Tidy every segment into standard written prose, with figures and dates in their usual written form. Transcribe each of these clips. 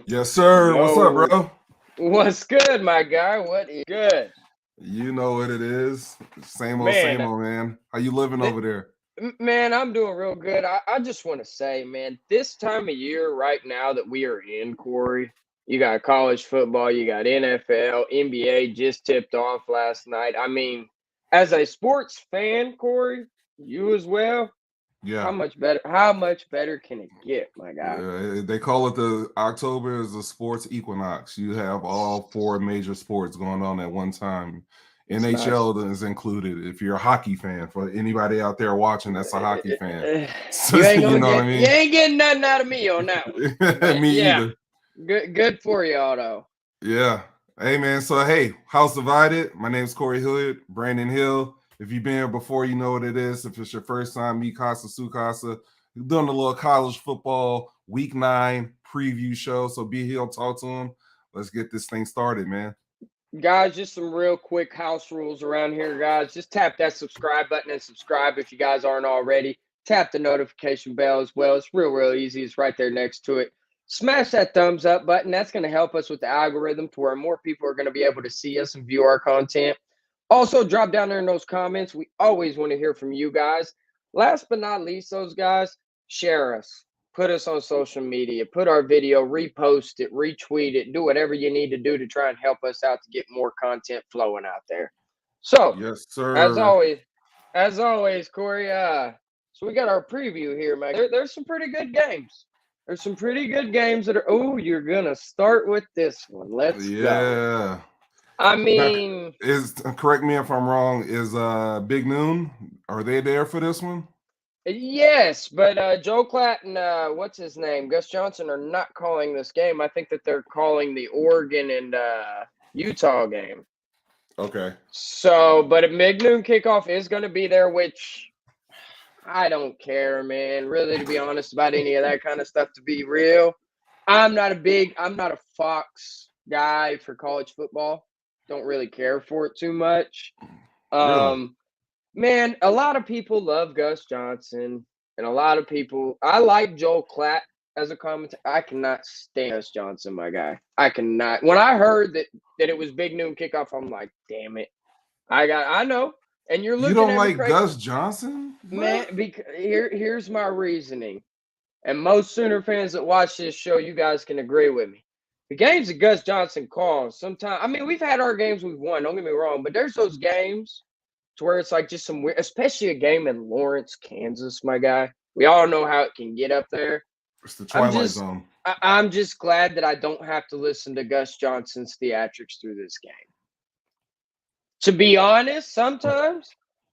Yes, sir. What's up, Yo, bro? what's good, my guy? What is good? You know what it is. Same Man, old, man. How you living th- over there? man, I'm doing real good. I just want to say, man, this time of year right now that we are in, Corey, you got college football, you got NFL, NBA just tipped off last night. I mean, as a sports fan, Corey, you as well, Yeah. how much better can it get, my guy? They call it the October is the sports equinox. You have all four major sports going on at one time. It's nice. NHL is included. If you're a hockey fan, for anybody out there watching, that's a hockey fan. So, You ain't you gonna know what I get you mean? ain't getting nothing out of me on that one. But Me yeah, either. good for y'all though. Yeah. Hey, man. So, hey, House Divided. My name's Corey Hilliard, Brandon Hill. If you've been here before, you know what it is. If it's your first time, me, Casa, Sukasa. We're doing a little college football week 9 preview show. So, be here, talk to him. Let's get this thing started, man. Guys, just some real quick house rules around here, guys. Just tap that subscribe button and subscribe if you guys aren't already. Tap the notification bell as well. It's real easy. It's right there next to it. Smash that thumbs up button. That's going to help us with the algorithm to where more people are going to be able to see us and view our content. Also, drop down there in those comments. We always want to hear from you guys. Last but not least, those guys, share us. Put us on social media. Put our video, repost it, retweet it, do whatever you need to do to try and help us out to get more content flowing out there. So, Yes, as sir. always, Corey, so we got our preview here, man. There's some pretty good games. There's some pretty good games that are. Oh, you're gonna start with this one. Let's go. Yeah. I Now, mean, correct me if I'm wrong, is Big Noon, are they there for this one? yes, but Joe Klatt and what's his name, Gus Johnson, are not calling this game. I think that they're calling the Oregon and Utah game. Okay. So, but a mid noon kickoff is going to be there, which I don't care, man. Really, to be honest about any of that kind of stuff, to be real, I'm not a Fox guy for college football. Don't really care for it too much. Really? Um, Man, a lot of people love Gus Johnson, and a lot of people. I like Joel Klatt as a commentator. I cannot stand Gus Johnson, my guy. I cannot. When I heard that it was Big Noon Kickoff, I'm like, damn it. I know, and you're You looking don't at me like crazy, Gus Johnson? man. What? Because here's my reasoning, and most Sooner fans that watch this show, you guys can agree with me. The games that Gus Johnson calls, sometimes. I mean, we've had our games we've won. Don't get me wrong, but there's those games to where it's like just some weird, especially a game in Lawrence, Kansas, my guy. We all know how it can get up there. It's the I'm Twilight just Zone. I'm just glad that I don't have to listen to Gus Johnson's theatrics through this game. To be honest, sometimes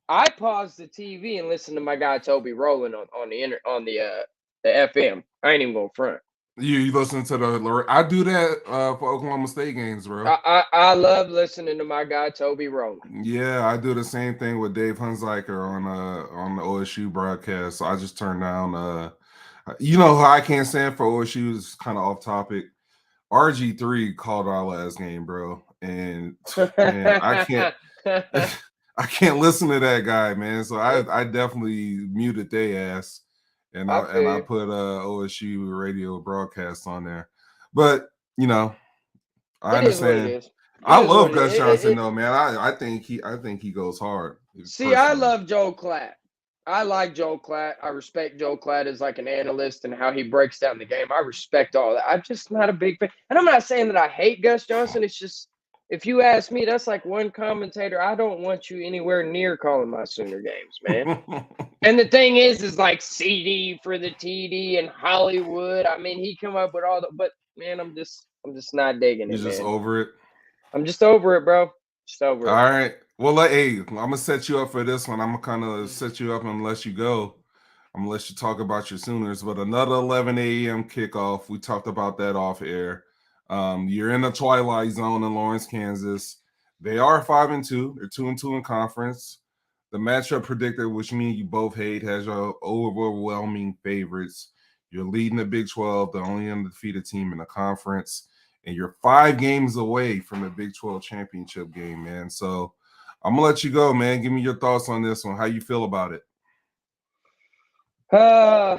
I pause the TV and listen to my guy Toby Rowland on the FM. I ain't even gonna front. You listen to I do that for Oklahoma State games, bro. I love listening to my guy Toby Rowland. Yeah, I do the same thing with Dave Hunziker on the OSU broadcast. So I just turn down you know how I can't stand for OSU is kind of off topic. RG3 called our last game, bro. And man, I can't I can't listen to that guy, man. So I definitely muted their ass and I I feel you. put OSU radio broadcast on there. But you know, I It is what it understand. is. It I is what love it Gus is. Johnson though, man. I think he goes hard See, I personally. love Joe Klatt. I like Joe Klatt. I respect Joe Klatt as like an analyst and how he breaks down the game. I respect all that. I'm just not a big fan. And I'm not saying that I hate Gus Johnson. It's just if you ask me, that's like one commentator. I don't want you anywhere near calling my Sooner games, man. And the thing is like CD for the TD and Hollywood. I mean, he come up with all the but man, I'm just not digging You it, just man. over it. I'm just over it, bro. Just over All it. right. Well, hey, I'm gonna set you up for this one. I'm gonna kind of set you up and let you go. I'm gonna let you talk about your Sooners, but another 11 a.m. kickoff. We talked about that off air. You're in the twilight zone in Lawrence, Kansas. They are 5-2. They're 2-2 in conference. The matchup predictor, which means you both hate, has your overwhelming favorites. You're leading the Big 12, the only undefeated team in the conference, and you're 5 games away from the Big 12 championship game, man. So I'm gonna let you go, man. Give me your thoughts on this one. How you feel about it? Uh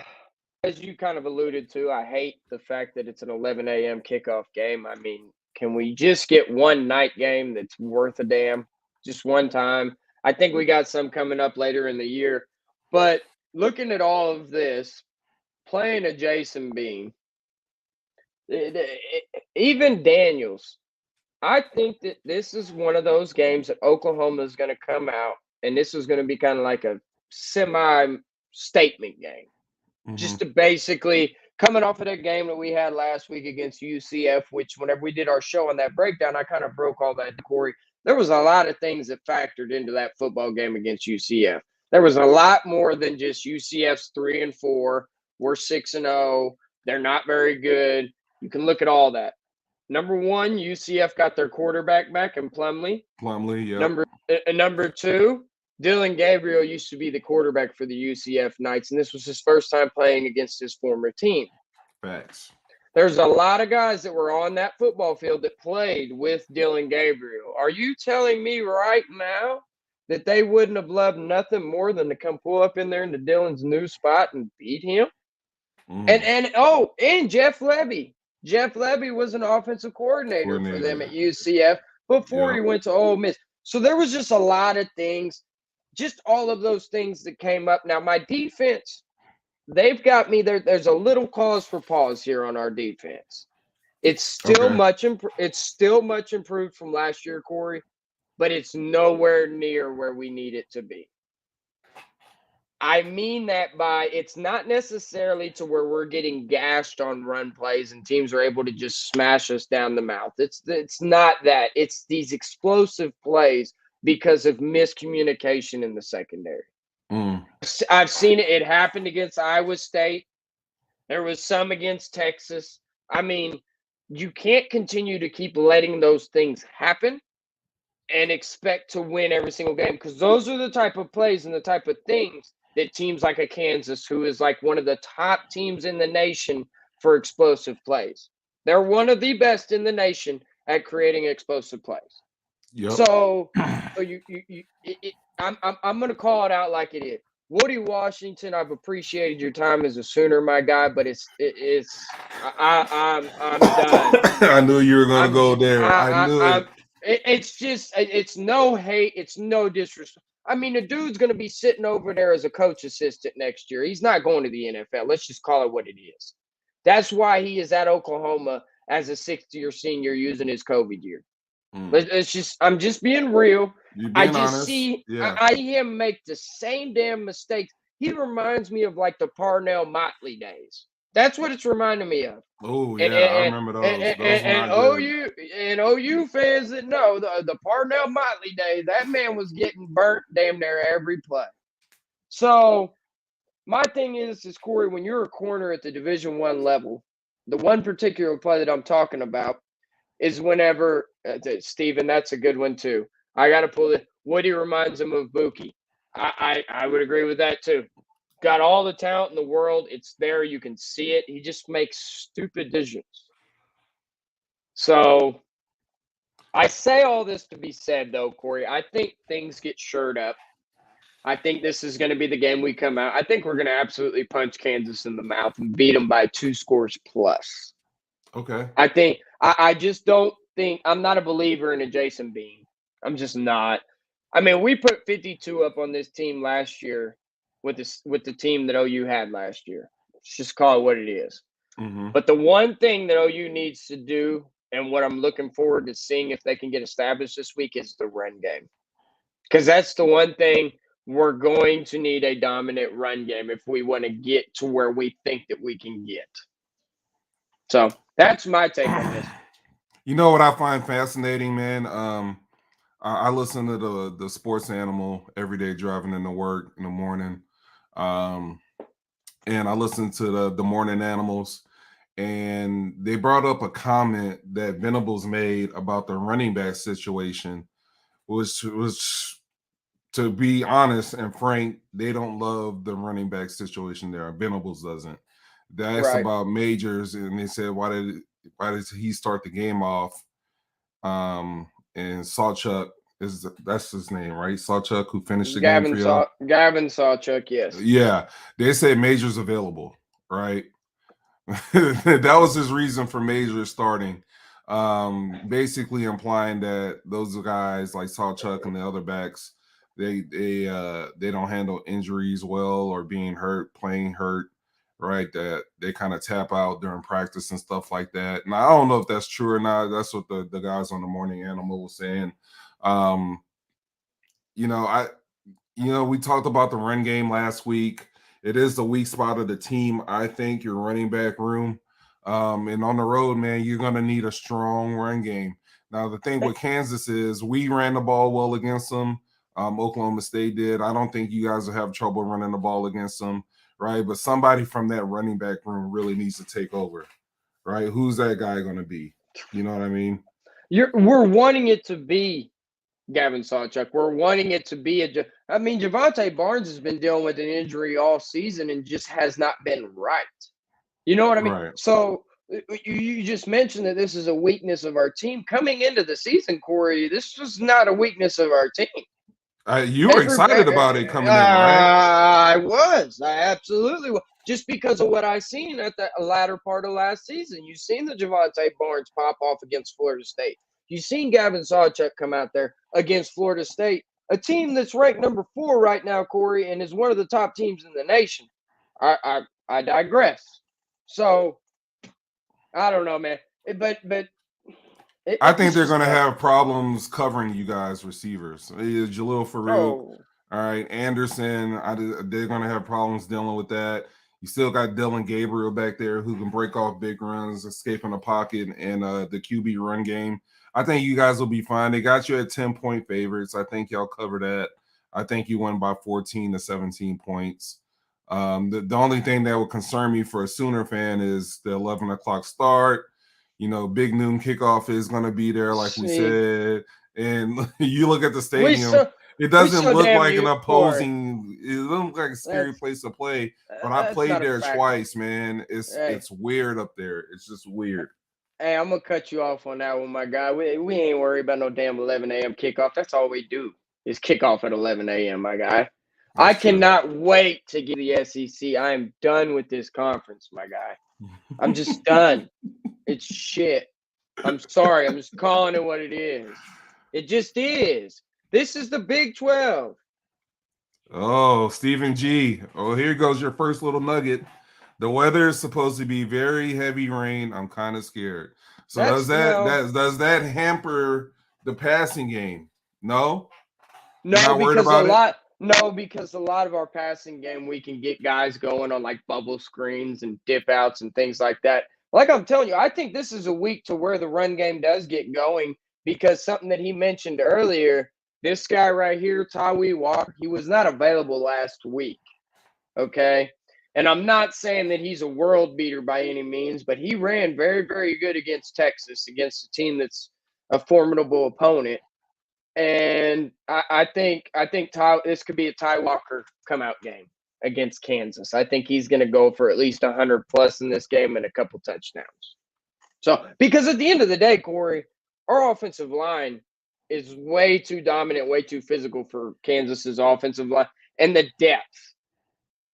as you kind of alluded to, I hate the fact that it's an 11 a.m. kickoff game. I mean, can we just get one night game that's worth a damn? Just one time. I think we got some coming up later in the year. But looking at all of this, playing a Jason Bean, even Daniels, I think that this is one of those games that Oklahoma is going to come out, and this is going to be kind of like a semi-statement game. Just to basically coming off of that game that we had last week against UCF, which whenever we did our show on that breakdown, I kind of broke all that to Corey. There was a lot of things that factored into that football game against UCF. There was a lot more than just UCF's 3-4. We're 6-0. They're not very good. You can look at all that. Number one, UCF got their quarterback back in Plumlee. Yeah. Number two, Dylan Gabriel used to be the quarterback for the UCF Knights, and this was his first time playing against his former team. Facts. There's a lot of guys that were on that football field that played with Dylan Gabriel. Are you telling me right now that they wouldn't have loved nothing more than to come pull up in there into Dylan's new spot and beat him? And Jeff Levy. Jeff Levy was an offensive coordinator for them at UCF before he went to Ole Miss. So there was just a lot of things. Just all of those things that came up. Now, my defense, they've got me there. There's a little cause for pause here on our defense. It's still much improved from last year, Corey, but it's nowhere near where we need it to be. I mean that by it's not necessarily to where we're getting gashed on run plays and teams are able to just smash us down the mouth. It's not that. It's these explosive plays because of miscommunication in the secondary. I've seen it. It happened against Iowa State. There was some against Texas. I mean, you can't continue to keep letting those things happen and expect to win every single game because those are the type of plays and the type of things that teams like a Kansas, who is like one of the top teams in the nation for explosive plays. They're one of the best in the nation at creating explosive plays. Yep. So I'm going to call it out like it is. Woody Washington, I've appreciated your time as a Sooner, my guy, but I'm done. I knew you were going to go there. I knew it. It's no hate. It's no disrespect. I mean, the dude's going to be sitting over there as a coach assistant next year. He's not going to the NFL. Let's just call it what it is. That's why he is at Oklahoma as a sixth-year senior using his COVID year. I'm just being real. I see him make the same damn mistakes. He reminds me of like the Parnell Motley days. That's what it's reminding me of. Oh, yeah, I remember those. And OU fans that know the Parnell Motley days, that man was getting burnt damn near every play. So my thing is Corey, when you're a corner at the Division I level, the one particular play that I'm talking about is whenever Steven, that's a good one too. I got to pull it. Woody reminds him of Buki. I would agree with that too. Got all the talent in the world. It's there. You can see it. He just makes stupid decisions. So I say all this to be said, though, Corey. I think things get shored up. I think this is going to be the game we come out. I think we're going to absolutely punch Kansas in the mouth and beat them by 2 scores plus. Okay. I just don't think – I'm not a believer in a Jason Bean. I'm just not. I mean, we put 52 up on this team last year with the team that OU had last year. Let's just call it what it is. Mm-hmm. But the one thing that OU needs to do, and what I'm looking forward to seeing if they can get established this week, is the run game. Because that's the one thing we're going to need, a dominant run game if we want to get to where we think that we can get. So that's my take on this. You know what I find fascinating, man? I listen to the Sports Animal every day driving into work in the morning. And I listen to the Morning Animals, and they brought up a comment that Venables made about the running back situation, which was, to be honest and frank, they don't love the running back situation there. Venables doesn't. They asked about Majors, and they said, why did he start the game off? And Sawchuk, that's his name, right? Sawchuk, who finished the game for you. Gavin Sawchuk, yes. Yeah, they said Major's available. right? That was his reason for Major starting. Basically implying that those guys like Sawchuk and the other backs, they don't handle injuries well or being hurt, playing hurt, right? That they kind of tap out during practice and stuff like that. And I don't know if that's true or not. That's what the guys on the Morning Animal was saying. Um, you know, we talked about the run game last week. It is the weak spot of the team, I think, your running back room. And on the road, man, you're going to need a strong run game. Now, the thing with Kansas is we ran the ball well against them. Oklahoma State did. I don't think you guys will have trouble running the ball against them, right? But somebody from that running back room really needs to take over, right? Who's that guy going to be? You know what I mean? We're wanting it to be Gavin Sawchuk. We're wanting it to be Javonte Barnes has been dealing with an injury all season and just has not been right. You know what I mean? Right. So you just mentioned that this is a weakness of our team. Coming into the season, Corey, this was not a weakness of our team. You were excited about it coming in, right? I was. I absolutely was. Just because of what I seen at the latter part of last season. You've seen the Javonte Barnes pop off against Florida State. You've seen Gavin Sawchuk come out there against Florida State, a team that's ranked number 4 right now, Corey, and is one of the top teams in the nation. I digress. So I don't know, man. I think they're going to have problems covering you guys receivers. Jalil Farouk, all right, Anderson. They're going to have problems dealing with that. You still got Dylan Gabriel back there who can break off big runs, escape in the pocket, and the QB run game. I think you guys will be fine. They got you at 10-point favorites. I think y'all cover that. I think you won by 14 to 17 points. The only thing that would concern me for a Sooner fan is the 11 o'clock start. Big noon kickoff is going to be there, like we said. And you look at the stadium, it doesn't look like an opposing. It doesn't look like a scary place to play. But I played there twice, man. It's weird up there. It's just weird. Hey, I'm gonna cut you off on that one, my guy. We ain't worried about no damn 11 a.m. kickoff. That's all we do is kick off at 11 a.m., my guy. I cannot wait to get the SEC. I am done with this conference, my guy. I'm just done. It's shit. I'm sorry. I'm just calling it what it is. It just is. This is the Big 12. Oh, Stephen G. Oh, here goes your first little nugget. The weather is supposed to be very heavy rain. I'm kind of scared. So does that hamper the passing game? No? No, because a lot of our passing game, we can get guys going on like bubble screens and dip outs and things like that. Like I'm telling you, I think this is a week to where the run game does get going because something that he mentioned earlier, this guy right here, Tawee Walker, he was not available last week. Okay. And I'm not saying that he's a world beater by any means, but he ran very, very good against Texas, against a team that's a formidable opponent. And I think this could be a Ty Walker come out game against Kansas. I think he's going to go for at least 100 plus in this game and a couple touchdowns. So, because at the end of the day, Corey, our offensive line is way too dominant, way too physical for Kansas's offensive line, and the depth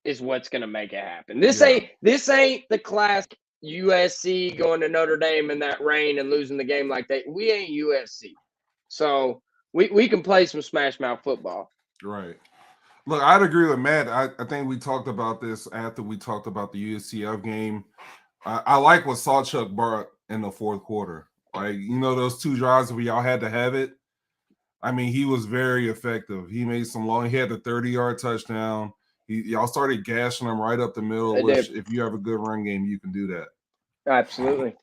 is what's going to make it happen. This ain't the class USC going to Notre Dame in that rain and losing the game like that. We ain't USC. So we can play some smash mouth football. Right. Look, I'd agree with Matt. I think we talked about this after we talked about the UCF game. I like what Sawchuk brought in the fourth quarter. Like, those 2 drives where y'all had to have it. I mean, he was very effective. He made he had the 30-yard touchdown. Y'all started gashing him right up the middle, which if you have a good run game, you can do that. Absolutely.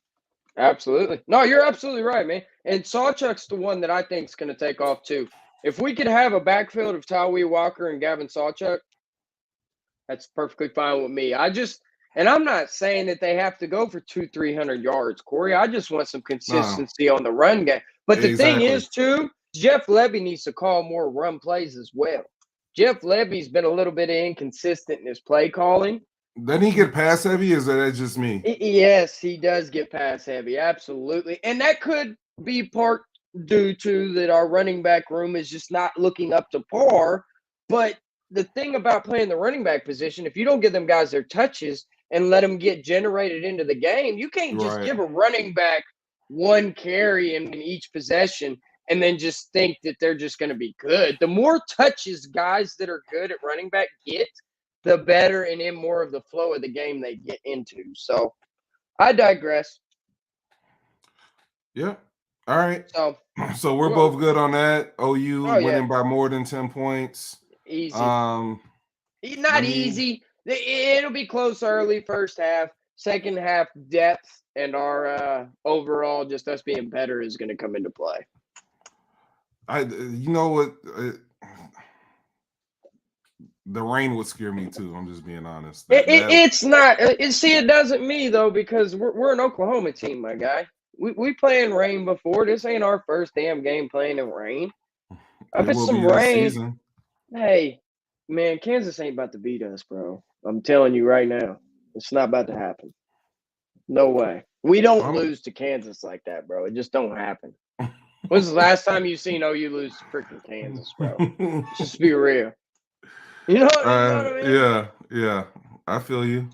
Absolutely. No, you're absolutely right, man. And Sawchuk's the one that I think is going to take off too. If we could have a backfield of Tawee Walker and Gavin Sawchuk, that's perfectly fine with me. And I'm not saying that they have to go for 200-300 yards, Corey. I just want some consistency on the run game. But the thing is, too, Jeff Levy needs to call more run plays as well. Jeff Levy's been a little bit inconsistent in his play calling. Doesn't he get pass heavy? Is that just me? Yes, he does get pass heavy. Absolutely. And that could be part due to that our running back room is just not looking up to par. But the thing about playing the running back position, if you don't give them guys their touches, and let them get generated into the game. You can't just Right. give a running back one carry in each possession and then just think that they're just going to be good. The more touches guys that are good at running back get, the better and in more of the flow of the game they get into. So I digress. Yeah. All right. So So we're well, both good on that. OU oh yeah, winning by more than 10 points. easy. Let Not me easy. It'll be close early first half. Second half depth and our overall just us being better is going to come into play. you know what? The rain would scare me too. I'm just being honest. It's not. See, it doesn't me though because we're an Oklahoma team, my guy. We play in rain before. This ain't our first damn game playing in rain. If it it's will some be this rain, season. hey, man, Kansas ain't about to beat us, bro. I'm telling you right now, it's not about to happen. No way. We don't lose to Kansas like that, bro. It just don't happen. When's the last time you seen OU lose to freaking Kansas, bro? Just be real. You know what I mean? Yeah. I feel you.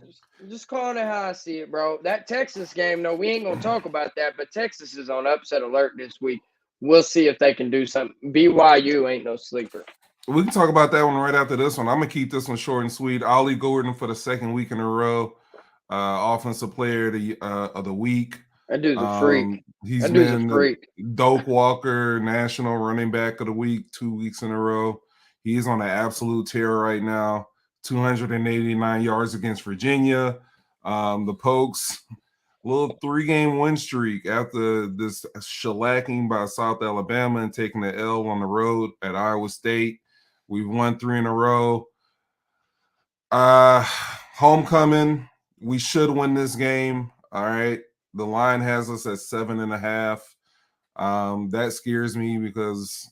Just calling it how I see it, bro. That Texas game, no, we ain't gonna talk about that, but Texas is on upset alert this week. We'll see if they can do something. BYU ain't no sleeper. We can talk about that one right after this one. I'm gonna keep this one short and sweet. Ollie Gordon for the second week in a row, offensive player of the week. That dude's a freak. He's been the Doak Walker National Running Back of the Week 2 weeks in a row. He's on an absolute tear right now. 289 yards against Virginia. The Pokes, little 3-game win streak after this shellacking by South Alabama and taking the L on the road at Iowa State. We've won 3 in a row. Homecoming, we should win this game. All right. The line has us at 7.5. That scares me because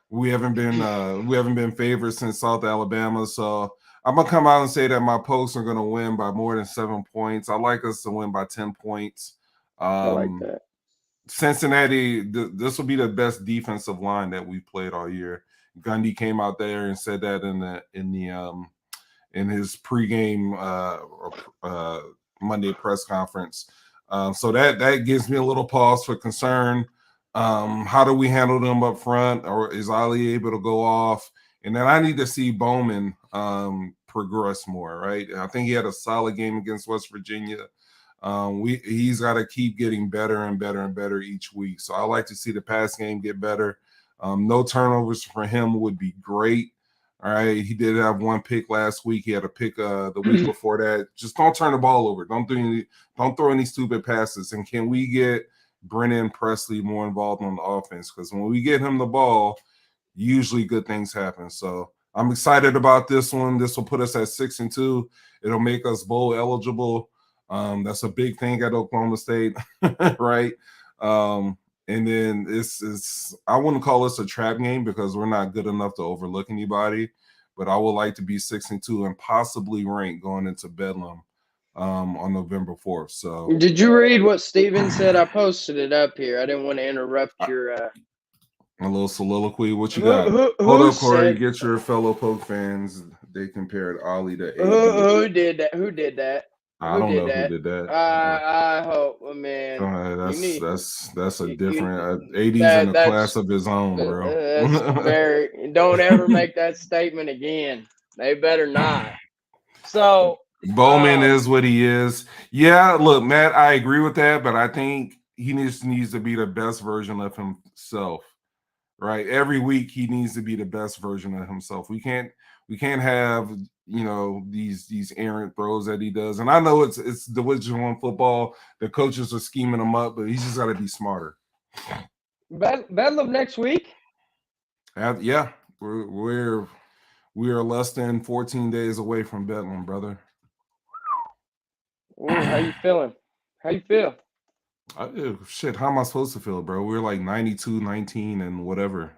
we haven't been favored since South Alabama. So I'm gonna come out and say that my Pokes are gonna win by more than 7 points. I like us to win by 10 points. I like that. Cincinnati, this will be the best defensive line that we've played all year. Gundy came out there and said that in his pregame Monday press conference. So that gives me a little pause for concern. How do we handle them up front, or is Ali able to go off? And then I need to see Bowman progress more, right? I think he had a solid game against West Virginia. He's got to keep getting better and better and better each week. So I like to see the pass game get better. No turnovers for him would be great. All right, he did have 1 pick last week. He had a pick the week before that. Just don't turn the ball over. Don't throw any stupid passes. And can we get Brennan Presley more involved on the offense? Because when we get him the ball, usually good things happen. So I'm excited about this one. This will put us at 6-2. It'll make us bowl eligible. That's a big thing at Oklahoma State, right? And then I wouldn't call this a trap game because we're not good enough to overlook anybody, but I would like to be 6-2 and possibly rank going into Bedlam on November 4th. So did you read what Steven said? I posted it up here. I didn't want to interrupt your a little soliloquy. What you got? Hold up, Corey. Get your fellow Poke fans. They compared Ollie to who did that? Who did that? I don't know who did that. I hope, man. That's a different. 80's in a class of his own, bro. Don't ever make that statement again. They better not. So Bowman is what he is. Yeah, look, Matt, I agree with that, but I think he needs to be the best version of himself. Right? Every week he needs to be the best version of himself. We can't have these errant throws that he does. And I know it's Division I football. The coaches are scheming him up, but he's just got to be smarter. Bedlam next week? Yeah, we are less than 14 days away from Bedlam, brother. Ooh, how you feeling? How you feel? Shit, how am I supposed to feel, bro? We're like 92, 19, and whatever.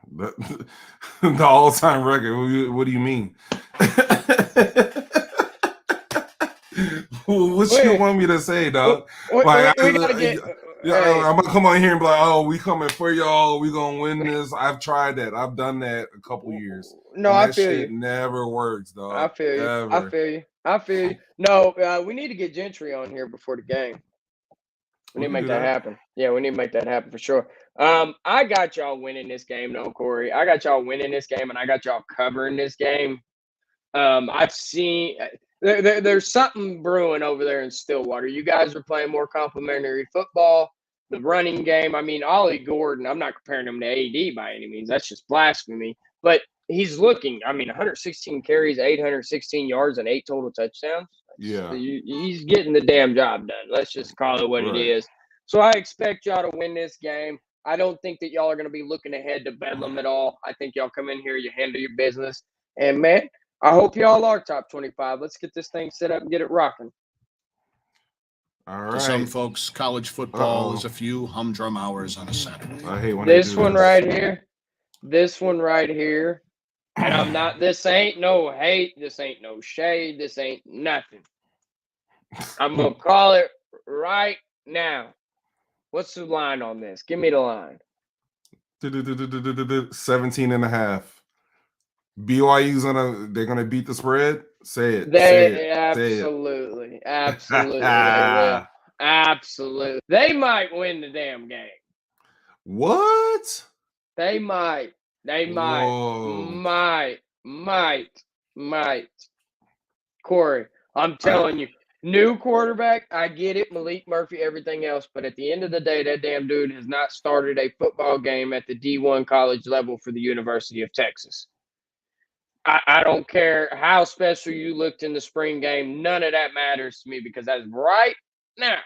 The all-time record. What do you mean? What you want me to say, dog? I'm gonna come on here and be like, "Oh, we coming for y'all. We gonna win this." I've tried that. I've done that a couple years. No, I feel you. Never works, dog. I feel you. Ever. I feel you. No, we need to get Gentry on here before the game. We need to make that happen. Yeah, we need to make that happen for sure. I got y'all winning this game, though, Corey. I got y'all winning this game, and I got y'all covering this game. I've seen there's something brewing over there in Stillwater. You guys are playing more complimentary football. The running game, I mean, Ollie Gordon, I'm not comparing him to AD by any means. That's just blasphemy. But he's looking, I mean, 116 carries, 816 yards, and 8 total touchdowns. Yeah. He's getting the damn job done. Let's just call it what it is. So I expect y'all to win this game. I don't think that y'all are going to be looking ahead to Bedlam at all. I think y'all come in here, you handle your business. And, man, I hope y'all are top 25. Let's get this thing set up and get it rocking. All right. To some folks, college football is a few humdrum hours on a Saturday. I hate when this one right here. This one right here. And I'm not, this ain't no hate. This ain't no shade. This ain't nothing. I'm going to call it right now. What's the line on this? Give me the line. 17 and a half. BYU's they're gonna beat the spread. Say it. Absolutely. Absolutely. They will. Absolutely. They might win the damn game. What? They might. They might. Whoa. Might. Corey, I'm telling you, new quarterback, I get it, Malik Murphy, everything else, but at the end of the day, that damn dude has not started a football game at the D1 college level for the University of Texas. I don't care how special you looked in the spring game. None of that matters to me because that's right now.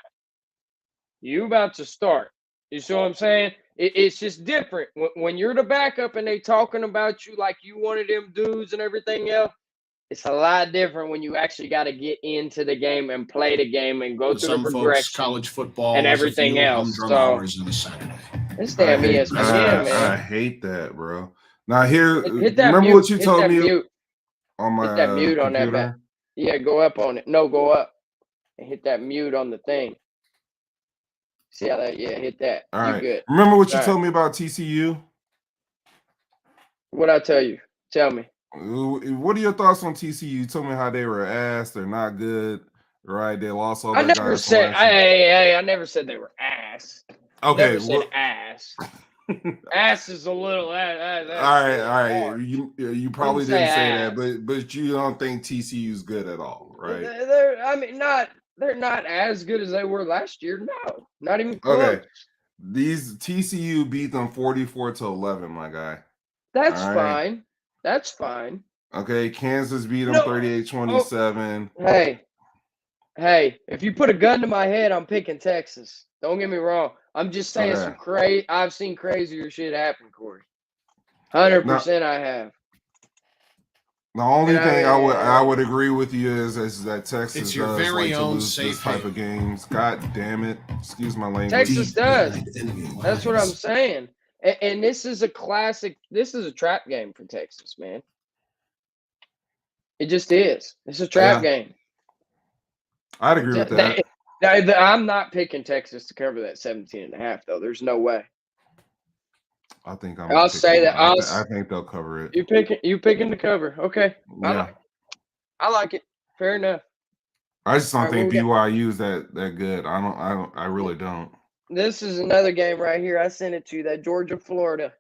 You about to start. You see what I'm saying? It's just different. When you're the backup and they talking about you like you one of them dudes and everything else, it's a lot different when you actually got to get into the game and play the game and go through the progression. Folks, college football and everything else. So, this damn ESPN, man. I hate that, bro. Now here, hit that remember mute. what you Hit told that me mute. on my hit that mute on that computer? back. Yeah, go up on it. No, go up and hit that mute on the thing. See how that? Yeah, hit that. All You right. good? Remember what you All told me about TCU? What I tell you? Tell me. What are your thoughts on TCU? You told me how they were ass. They're not good, right? They lost all I their never guys. said. Hey, I never said they were ass. Okay. Never said ass. Ass is a little. All right. You probably didn't say that, but you don't think TCU's good at all, right? They're not as good as they were last year. No, not even close. Okay. These TCU beat them 44-11, my guy. That's all fine. right? That's fine. Okay, Kansas beat them 38-27. Hey, if you put a gun to my head, I'm picking Texas. Don't get me wrong. I'm just saying I've seen crazier shit happen, Corey. 100% I have. The only thing I would agree with you is that Texas it's your does very like to own lose this type of games. God damn it. Excuse my language. Texas does. That's what I'm saying. And this is a classic. This is a trap game for Texas, man. It just is. It's a trap game. I'd agree with that. I'm not picking Texas to cover that 17.5, though. There's no way. I think I'll say that. I think they'll cover it. You picking to cover? Okay. Yeah. I like it. Fair enough. I just don't think BYU is that good. I really don't. This is another game right here. I sent it to you. That Georgia-Florida.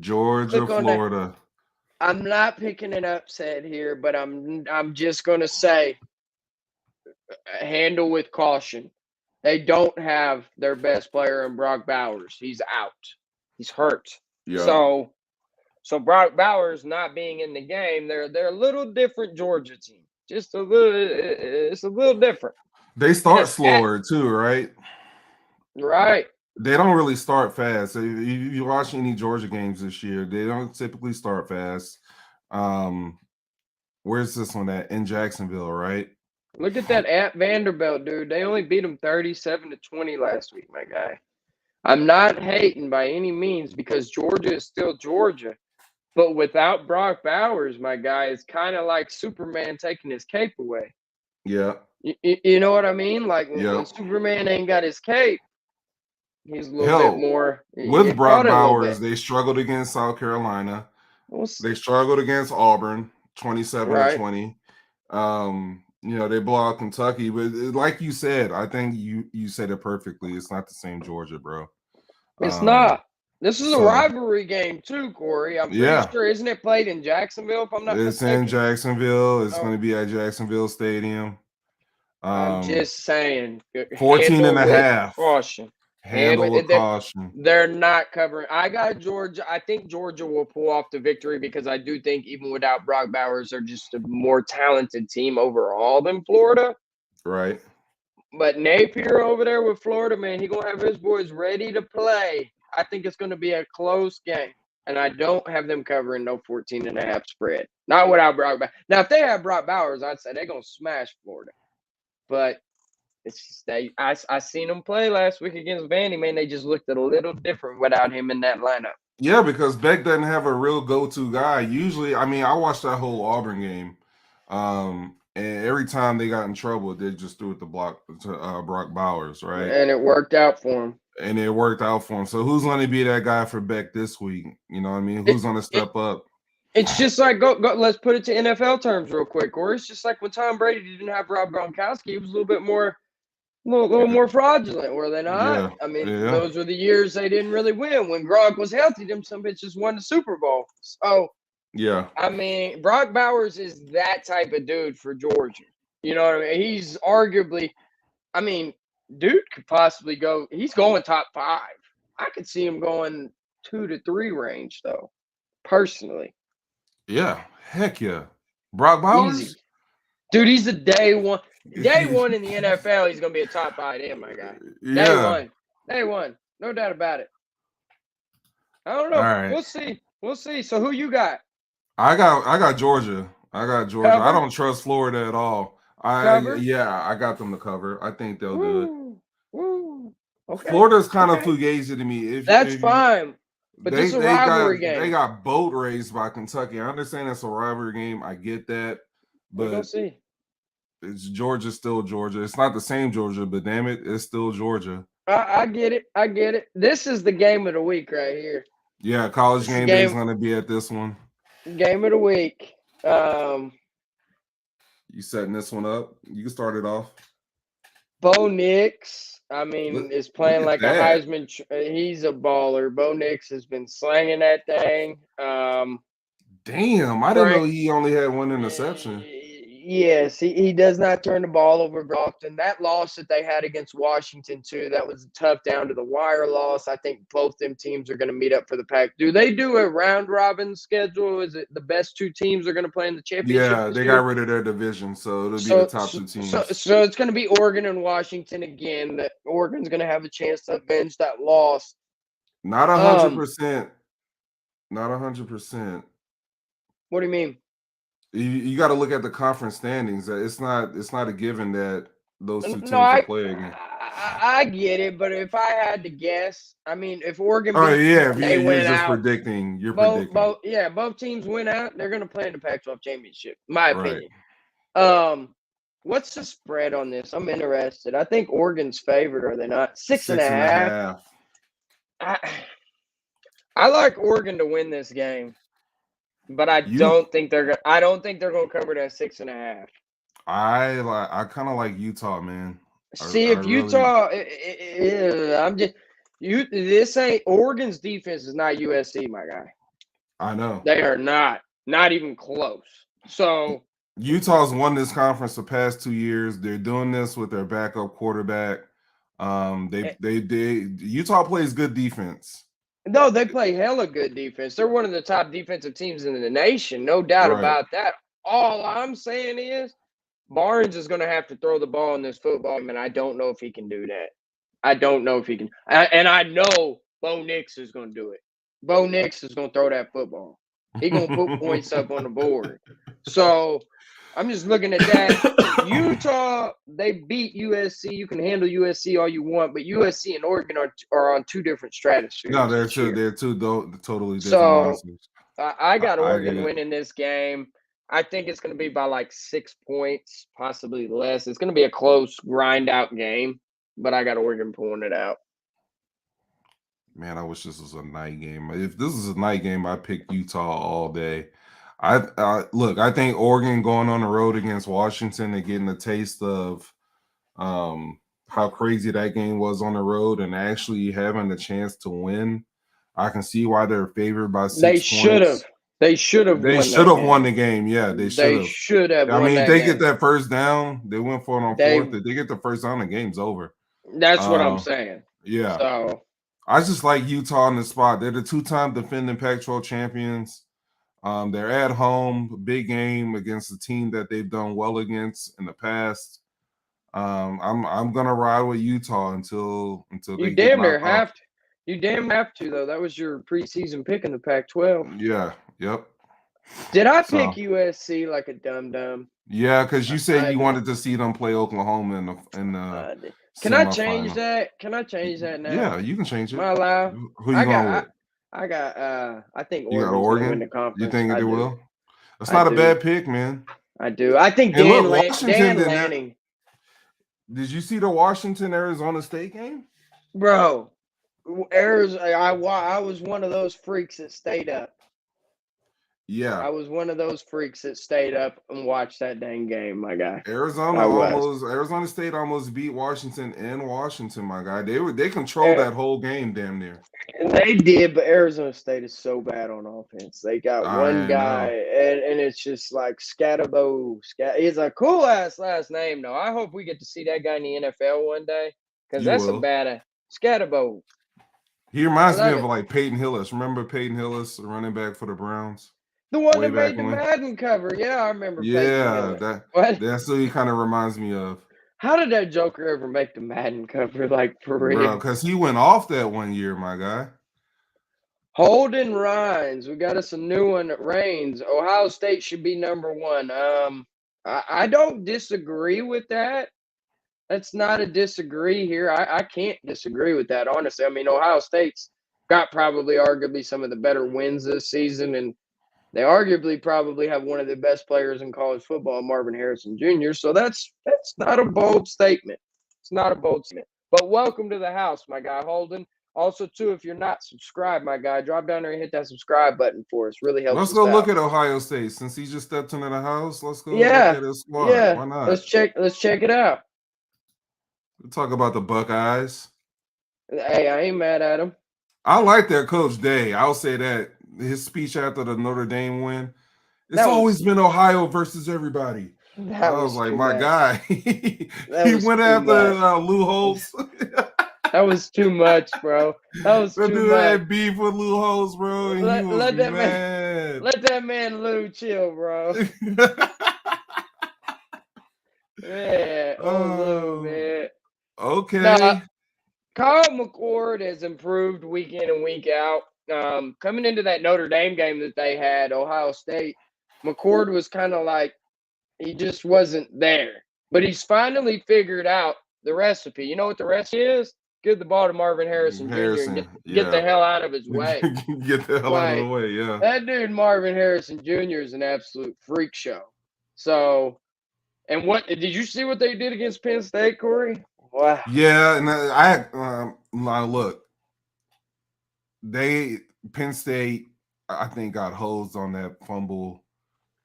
Florida. I'm not picking an upset here, but I'm just gonna say handle with caution. They don't have their best player in Brock Bowers. He's out. He's hurt. Yeah. So Brock Bowers not being in the game, they're a little different Georgia team. Just a little. It's a little different. They start slower too, right? Right. They don't really start fast. If you watch any Georgia games this year, they don't typically start fast. Where's this one at? In Jacksonville, right? Look at that at Vanderbilt, dude. They only beat them 37-20 last week, my guy. I'm not hating by any means because Georgia is still Georgia. But without Brock Bowers, my guy, it's kind of like Superman taking his cape away. Yeah. You know what I mean? Like when Superman ain't got his cape, he's a little bit more. With Brock Bowers, they struggled against South Carolina. They struggled against Auburn, 27-20. They blow out Kentucky, but like you said, I think you said it perfectly. It's not the same Georgia, bro. It's not. This is a so rivalry game too, Corey. I'm pretty yeah, sure, isn't it played in Jacksonville, if I'm not it's in mistaken? Jacksonville. It's Oh, going to be at Jacksonville Stadium. I'm just saying, 14 and handle a with half. caution. Handle with caution. They're not covering. I got Georgia. I think Georgia will pull off the victory because I do think even without Brock Bowers, they're just a more talented team overall than Florida. Right. But Napier over there with Florida, man, he going to have his boys ready to play. I think it's going to be a close game. And I don't have them covering no 14.5 spread. Not without Brock Bowers. Now, if they have Brock Bowers, I'd say they're going to smash Florida. But it's just I seen them play last week against Vandy, man. They just looked a little different without him in that lineup. Yeah, because Beck doesn't have a real go-to guy. Usually, I mean, I watched that whole Auburn game. And every time they got in trouble, they just threw it to Brock Bowers, right? And it worked out for him. And it worked out for him. So who's going to be that guy for Beck this week? You know what I mean? Who's going to step up? It's just like go. Let's put it to NFL terms real quick, or it's just like when Tom Brady didn't have Rob Gronkowski, it was a little bit more, little more fraudulent, were they not? Yeah, I mean, yeah. those were the years they didn't really win. When Gronk was healthy, them some bitches won the Super Bowl. So Yeah. I mean, Brock Bowers is that type of dude for Georgia. You know what I mean? He's arguably, I mean, dude could possibly go. He's going top 5. I could see him going 2 to 3 range though, personally. Yeah. Heck yeah. Brock Bowers? Easy. Dude, he's the day one in the NFL. He's gonna be a top 5 end, my guy. Yeah. Day one, no doubt about it. I don't know. All right. We'll see. So who you got? I got Georgia. Cover? I don't trust Florida at all. Cover? I got them to cover. I think they'll do it. Woo. Okay. Florida's kind of fugazi to me. That's fine. But this is a rivalry game. They got boat raced by Kentucky. I understand it's a rivalry game. I get that. But we'll see. It's Georgia, still Georgia. It's not the same Georgia, but damn it, it's still Georgia. I get it. This is the game of the week right here. Yeah, college game day is going to be at this one. Game of the week. You setting this one up? You can start it off. Bo Nix, I mean, is playing like a Heisman. He's a baller. Bo Nix has been slanging that thing. Damn, I didn't know he only had one interception. Yes, he does not turn the ball over very often. That loss that they had against Washington, too, that was a tough down-to-the-wire loss. I think both them teams are going to meet up for the pack. Do they do a round-robin schedule? Is it the best 2 teams are going to play in the championship? Yeah, they got rid of their division, so it'll be the top 2 teams. So it's going to be Oregon and Washington again. That Oregon's going to have a chance to avenge that loss. Not 100%. Not 100%. What do you mean? You got to look at the conference standings. It's not a given that those 2 teams will play again. I get it, but if I had to guess, I mean, if Oregon, you're just predicting. You're predicting. Both teams win out, they're going to play in the Pac-12 championship. My opinion. What's the spread on this? I'm interested. I think Oregon's favored, are they not? 6.5. I like Oregon to win this game. But I don't think they're going to cover that 6.5. I kind of like Utah, man. Utah, this ain't Oregon's defense is not USC, my guy. I know they are not even close. So Utah's won this conference the past 2 years. They're doing this with their backup quarterback. Utah plays good defense. No, they play hella good defense. They're one of the top defensive teams in the nation, no doubt about that. All I'm saying is Barnes is going to have to throw the ball in this football game, and I don't know if he can do that. I don't know if he can. And I know Bo Nix is going to do it. Bo Nix is going to throw that football. He's going to put points up on the board. So I'm just looking at that. Utah, they beat USC. You can handle USC all you want, but USC and Oregon are on 2 different stratospheres. No, they're two totally different. So I got Oregon winning this game. I think it's going to be by like 6 points, possibly less. It's going to be a close, grind-out game, but I got Oregon pulling it out. Man, I wish this was a night game. If this is a night game, I pick Utah all day. Look. I think Oregon going on the road against Washington and getting a taste of how crazy that game was on the road and actually having the chance to win. I can see why they're favored by 6 They should have. points. They should have They won should that have won game. the game. Yeah, they should They have. should have I won mean, if that they game. get that first down, they went for it on They- fourth. If they get the first down, the game's over. That's what I'm saying. Yeah. So I just like Utah on the spot. They're the 2-time defending Pac-12 champions. They're at home, big game against a team that they've done well against in the past. I'm gonna ride with Utah until you they damn get near knocked off. have to. You damn have to though. That was your preseason pick in the Pac-12. Yeah, yep. Did I So- pick USC like a dum-dum? Yeah, because you said I you did. wanted to see them play Oklahoma in the I did. Can I change semifinal. that? Can I change that now? Yeah, you can change Am it. I allowed? Who you I going got. with? I think You got Oregon's gonna win Oregon? the conference. You think I they do. will? That's I not a do. bad pick, man. I do. I think Hey, Dan, look, Washington Dan did not- Lanning, Did you see the Washington Arizona State game? bro. I was one of those freaks that stayed up. I Yeah, was one of those freaks that stayed up and watched that dang game, my guy. Arizona I was. Arizona State almost beat Washington in Washington, my guy. They controlled Yeah. that whole game damn near. And they did, but Arizona State is so bad on offense. They got I one know. guy, and it's just like Scatabo. He's a cool ass last name, though. I hope we get to see that guy in the NFL one day because You that's will. a bad Scatabo. He reminds me love of it. like Peyton Hillis. Remember Peyton Hillis, the running back for the Browns? The one Way that back made the when. Madden cover. Yeah, I remember. Peyton Yeah, Hillis. What? that's who he kind of reminds me of, How did that Joker ever make the Madden cover? Like for real? bro. Because he went off that one year, my guy. Holden Rhines. We got us a new one. Reigns. Ohio State should be number one. I don't disagree with that. That's not a disagree here. I can't disagree with that, honestly. I mean, Ohio State's got probably arguably some of the better wins this season, and they arguably probably have one of the best players in college football, Marvin Harrison Jr. So that's not a bold statement. It's not a bold statement. But welcome to the house, my guy Holden. Also, too, if you're not subscribed, my guy, drop down there and hit that subscribe button for us. Really helps Let's us go out. look at Ohio State since he just stepped into the house. Let's go Yeah, look at his squad. Yeah, Why not? let's check it out. We'll talk about the Buckeyes. Hey, I ain't mad at him. I like their coach Day. I'll say that. His speech after the Notre Dame win. It's That was- always been Ohio versus everybody. That I was like, too my much. guy. he was went too after Lou Holtz. That was too much, bro. That was That too dude much. had beef with Lou Holtz, bro. And Let- he was let that mad. Let that man Lou chill, bro. Yeah, Lou, man. Okay. Nah, Kyle McCord has improved week in and week out. Coming into that Notre Dame game that they had, Ohio State, McCord was kind of like he just wasn't there. But he's finally figured out the recipe. You know what the recipe is? Give the ball to Marvin Harrison Jr. and get the hell out of his way. Get the hell out of the Like, way, yeah. That dude, Marvin Harrison Jr., is an absolute freak show. So, and what did you see what they did against Penn State, Corey? Wow. Yeah, and now look, Penn State, I think, got hosed on that fumble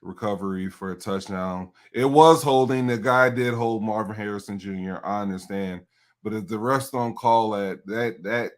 recovery for a touchdown. It was holding. The guy did hold Marvin Harrison Jr. I understand, but if the refs don't call that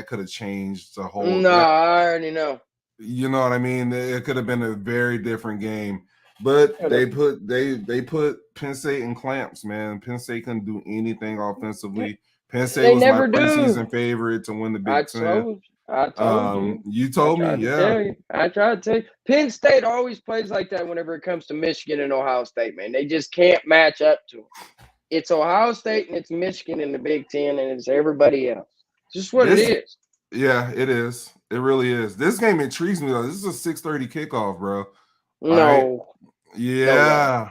could have changed the whole. No, I already know. You know what I mean? It could have been a very different game. But they put Penn State in clamps, man. Penn State couldn't do anything offensively. Penn State They was my never do. preseason favorite to win the I Big Ten. told you. You told me, yeah. I tried to tell you. Penn State always plays like that whenever it comes to Michigan and Ohio State, man. They just can't match up to them. It's Ohio State and it's Michigan in the Big Ten and it's everybody else. It's just what it is. Yeah, it is. It really is. This game intrigues me though. This is a 6:30 kickoff, bro. No. Yeah.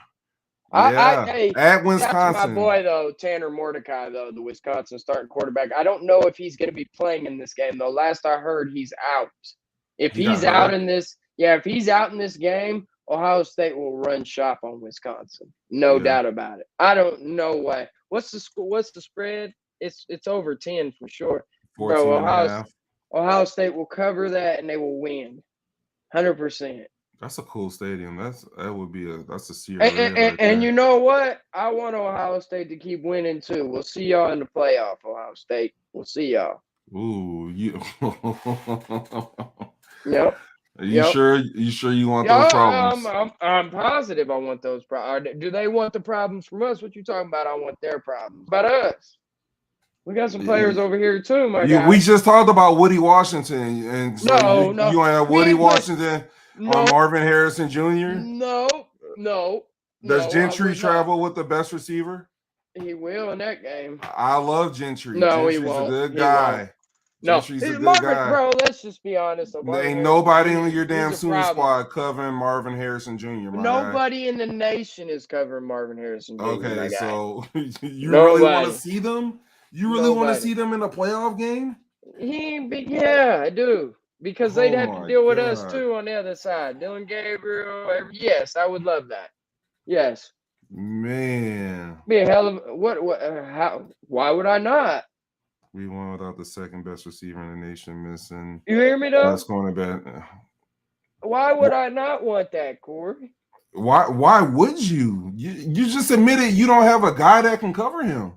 Hey, at that's Wisconsin. my boy, though, Tanner Mordecai, though, the Wisconsin starting quarterback. I don't know if he's going to be playing in this game, though. Last I heard, he's out. If He got he's out hurt? in this, if he's out in this game, Ohio State will run shop on Wisconsin. No Yeah. doubt about it. I don't know why. What's the spread? It's over 10 for sure. 14 Bro, and a half. Ohio State will cover that and they will win. 100%. That's a cool stadium. That would be that's a Sierra And, Red and, and, right and there. you know what? I want Ohio State to keep winning too. We'll see y'all in the playoff, Ohio State. We'll see y'all. Ooh, you. Yep. You Yep. sure? You sure you want those Yeah, problems? I'm positive I want those problems. Do they want the problems from us? What you talking about? I want their problems. About us. We got some players over here too, my We guy. just talked about Woody Washington, and so No, you want we Woody ain't play. Washington on No, Marvin Harrison Jr. no, no, Does no. I Gentry would not. travel with the best receiver? He will in that game. I love Gentry. No, he Gentry's a won't. good He won't. guy. No, Gentry's a good Marvin, guy. bro. Let's just be honest. Marvin Ain't Harrison nobody Jr. in your damn He's a Sooner problem. squad covering Marvin Harrison Jr. My guy. Nobody in the nation is covering Marvin Harrison Jr. Okay, my guy. so you really want to Nobody. see them? You really want to Nobody. see them in a playoff game? He ain't big. Yeah, I do. Because they'd Oh have to my deal with us God. too on the other side. Dylan Gabriel. Yes, I would love that. Yes. Man, Be a hell of what how why would I not? we won without the second best receiver in the nation missing. You hear me though? That's going to bet. Why would I not want that, Corey? Why would you? You just admitted you don't have a guy that can cover him.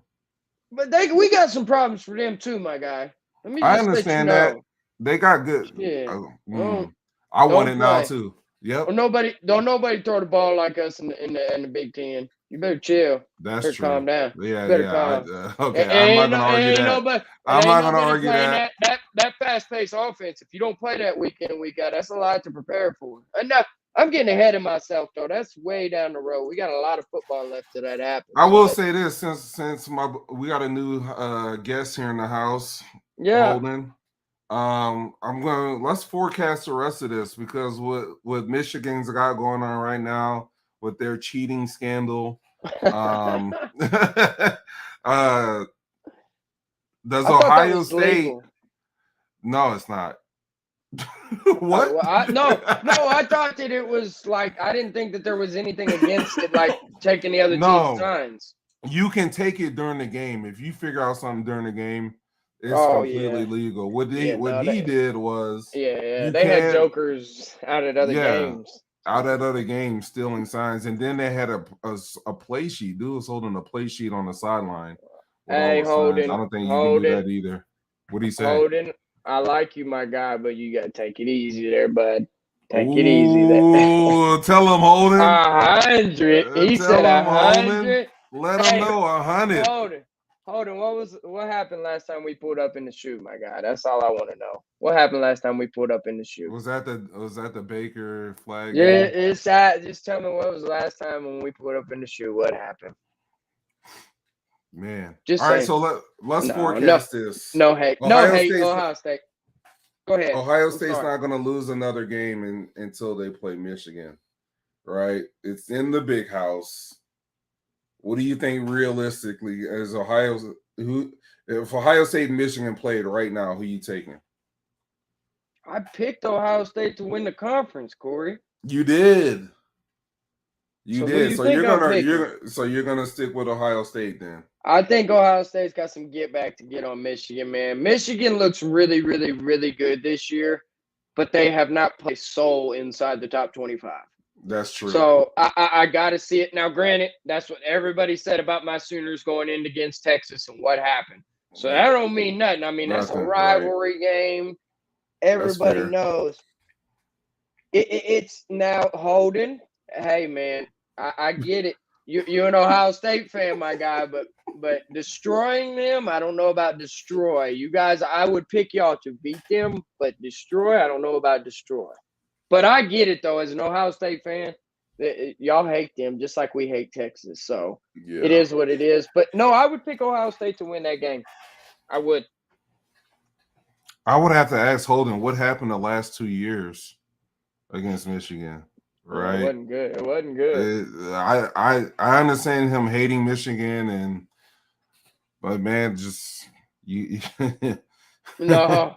But we got some problems for them too, my guy. Let me I just understand let you that. know. They got good. Yeah. I want don't it now play. too. Yep. Don't nobody throw the ball like us in the Big Ten. You better chill. That's Better true. calm down. Yeah, Better yeah. calm. Okay, I'm not gonna argue that. Nobody, I'm not gonna nobody argue playing that. that fast-paced offense. If you don't play that week in and week out, that's a lot to prepare for. Enough. I'm getting ahead of myself though. That's way down the road. We got a lot of football left till that happens. I will say this since we got a new guest here in the house, Yeah. Holden. Let's forecast the rest of this because what Michigan's got going on right now with their cheating scandal. Does Ohio State? Legal. No, it's not. What? I thought that it was like I didn't think that there was anything against it, like taking the other team's signs. You can take it during the game if you figure out something during the game. It's completely legal. What he did was they had jokers out at other games. Out at other games stealing signs, and then they had a play sheet. Dude was holding a play sheet on the sideline. Hey, Holden. I don't think you can do that either. What do you say? Holden, I like you, my guy, but you gotta take it easy there, bud. Take it easy there. Tell him, Holden. 100. He said 100. Let him know 100. Holden, what happened last time we pulled up in the shoe, my guy? That's all I want to know. What happened last time we pulled up in the shoe? Was that the Baker flag? Yeah, it's sad. Just tell me what was the last time when we pulled up in the shoe. What happened? Man. Just all right, so let's forecast this. No hate. Ohio State. Go ahead. Ohio State's not going to lose another game until they play Michigan, right? It's in the big house. What do you think realistically as if Ohio State and Michigan played right now, who you taking? I picked Ohio State to win the conference, Corey. You did. You So did. So you're gonna stick with Ohio State then. I think Ohio State's got some get back to get on Michigan, man. Michigan looks really, really, really good this year, but they have not played soul inside the top 25. That's true. So I got to see it. Now, granted, that's what everybody said about my Sooners going in against Texas and what happened. So that don't mean nothing. I mean, that's a rivalry game. Everybody knows. It's now Holden. Hey, man, I get it. You're an Ohio State fan, my guy, but destroying them, I don't know about destroy. You guys, I would pick y'all to beat them, but destroy, I don't know about destroy. But I get it, though, as an Ohio State fan, y'all hate them just like we hate Texas. So it is what it is. But, no, I would pick Ohio State to win that game. I would. I would have to ask Holden what happened the last 2 years against Michigan, right? It wasn't good. I understand him hating Michigan, but, man, just you – No.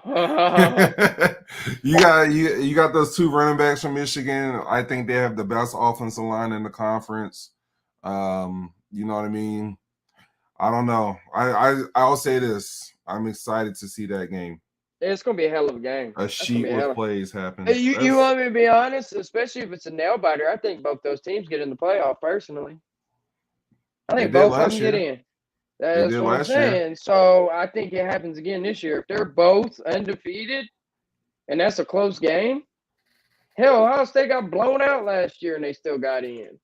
you got those two running backs from Michigan. I think they have the best offensive line in the conference. You know what I mean? I don't know. I'll say this. I'm excited to see that game. It's gonna be a hell of a game. A That's gonna sheet be a with hell of. plays happen. Hey, you That's- want me to be honest? Especially if it's a nail biter, I think both those teams get in the playoff. Personally, I They think did both of last them get year. in. They That's did what I'm last year. saying. So I think it happens again this year. If they're both undefeated, and that's a close game, hell, Ohio State got blown out last year and they still got in.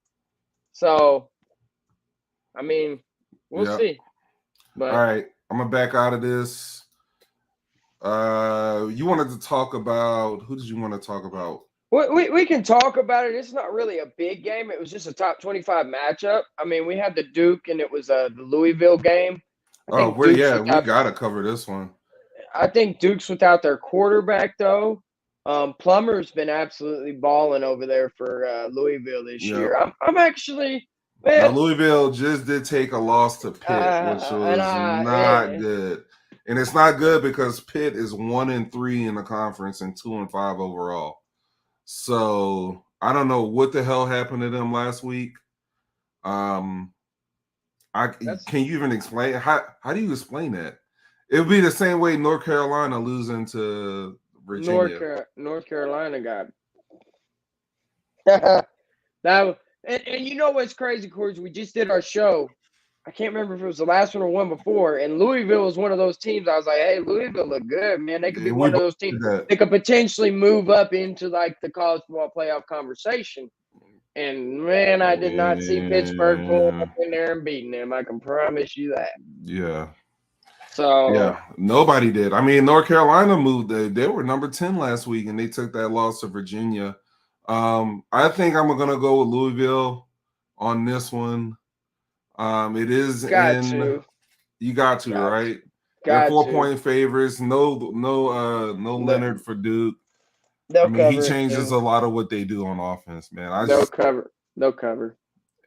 So, I mean, we'll Yeah. see. But All right, I'm gonna back out of this. You wanted to talk about who did you want to talk about? we can talk about it. It's not really a big game. It was just a top 25 matchup. I mean, we had the Duke and it was the Louisville game. Oh, we gotta cover this one. I think Duke's without their quarterback though. Plummer's been absolutely balling over there for Louisville this year. I'm actually now Louisville just did take a loss to Pitt, which was not good. And it's not good because Pitt is 1-3 in the conference and 2-5 overall. So I don't know what the hell happened to them last week. Can you even explain how do you explain that? It would be the same way North Carolina losing to Virginia. North Carolina got that. And you know what's crazy, Corey? We just did our show. I can't remember if it was the last one or one before. And Louisville was one of those teams. I was like, hey, Louisville look good, man. They could be one of those teams that could potentially move up into like the college football playoff conversation. And man, I did not see Pittsburgh pulling up in there and beating them. I can promise you that. Yeah. So yeah, nobody did. I mean, North Carolina moved. They were number 10 last week, and they took that loss to Virginia. I think I'm gonna go with Louisville on this one. It is you got to right. They're 4-point favorites. No Leonard for Duke. I mean, he changes a lot of what they do on offense, man. They'll cover.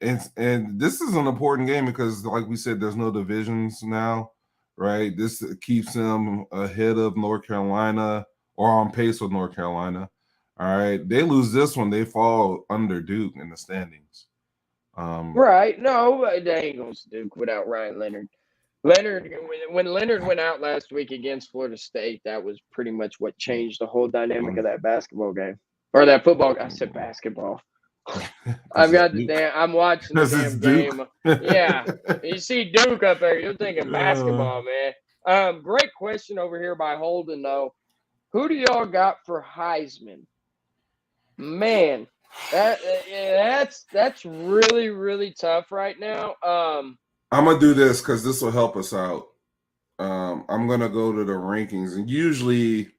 And this is an important game because, like we said, there's no divisions now, right? This keeps them ahead of North Carolina or on pace with North Carolina. All right, they lose this one, they fall under Duke in the standings. Right? No, they ain't gonna Duke without Ryan Leonard. When Leonard went out last week against Florida State, that was pretty much what changed the whole dynamic of that basketball game or that football. I said basketball. I've got the damn. I'm watching the damn game. Yeah, you see Duke up there. You're thinking basketball, man. Great question over here by Holden though. Who do y'all got for Heisman? Man, that's really really tough right now. I'm gonna do this because this will help us out. I'm gonna go to the rankings, and usually,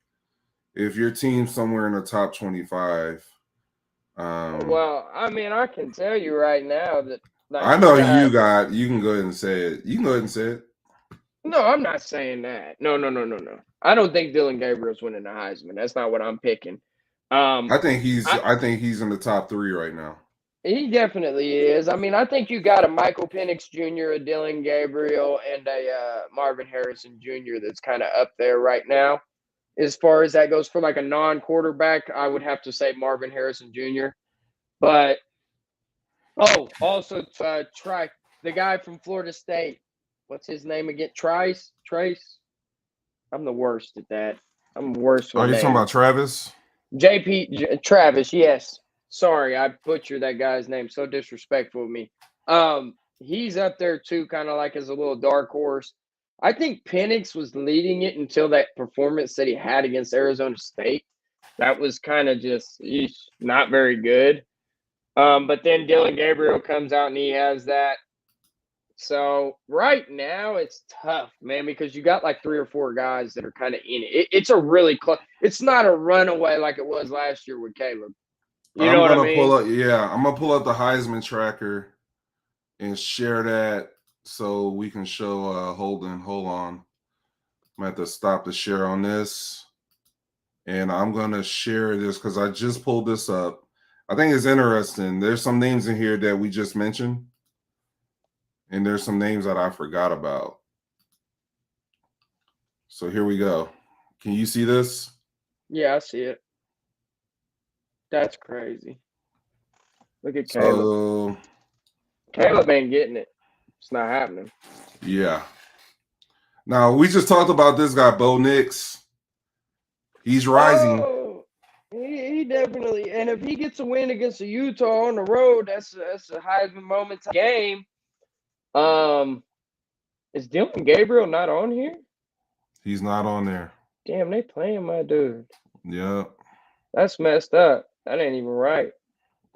if your team's somewhere in the top 25. Well, I mean, I can tell you right now that I know you can go ahead and say it. You can go ahead and say it. No, I'm not saying that. No. I don't think Dylan Gabriel's winning the Heisman. That's not what I'm picking. I think he's in the top 3 right now. He definitely is. I mean, I think you got a Michael Penix Jr., a Dylan Gabriel, and a Marvin Harrison Jr. that's kind of up there right now. As far as that goes for like a non-quarterback, I would have to say Marvin Harrison Jr. But, also the guy from Florida State. What's his name again? Trace? I'm the worst at that. I'm worse with Are you talking about Travis? Travis, yes. Sorry, I butchered that guy's name. So disrespectful of me. He's up there too, kind of like as a little dark horse. I think Penix was leading it until that performance that he had against Arizona State. That was kind of just not very good. But then Dylan Gabriel comes out and he has that. So right now it's tough, man, because you got like 3 or 4 guys that are kind of in it. It's a really close. It's not a runaway like it was last year with Caleb. You know what I mean? I'm gonna pull up the Heisman tracker and share that so we can show Holden. Hold on. I'm gonna have to stop the share on this. And I'm gonna share this because I just pulled this up. I think it's interesting. There's some names in here that we just mentioned. And there's some names that I forgot about. So here we go. Can you see this? Yeah, I see it. That's crazy. Look at Caleb. Caleb ain't getting it. It's not happening. Yeah. Now, we just talked about this guy, Bo Nix. He's rising. Oh, he definitely. And if he gets a win against the Utah on the road, that's a Heisman moment game. Is Dylan Gabriel not on here? He's not on there. Damn, they playing my dude. Yeah. That's messed up. That ain't even right.